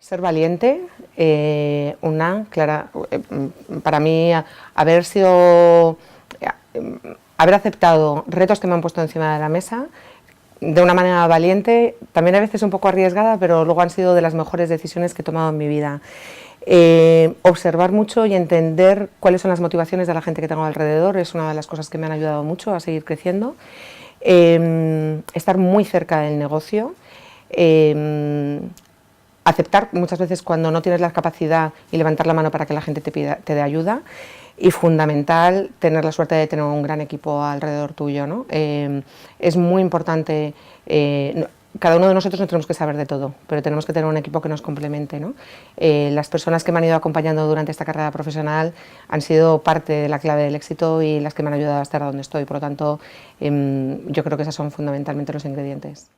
Ser valiente, para mí haber aceptado retos que me han puesto encima de la mesa de una manera valiente, también a veces un poco arriesgada, pero luego han sido de las mejores decisiones que he tomado en mi vida. Observar mucho y entender cuáles son las motivaciones de la gente que tengo alrededor es una de las cosas que me han ayudado mucho a seguir creciendo. Estar muy cerca del negocio. Aceptar muchas veces cuando no tienes la capacidad y levantar la mano para que la gente te dé ayuda, y fundamental tener la suerte de tener un gran equipo alrededor tuyo, ¿no? Es muy importante, cada uno de nosotros no tenemos que saber de todo, pero tenemos que tener un equipo que nos complemente, ¿no? Las personas que me han ido acompañando durante esta carrera profesional han sido parte de la clave del éxito y las que me han ayudado a estar donde estoy, por lo tanto yo creo que esos son fundamentalmente los ingredientes.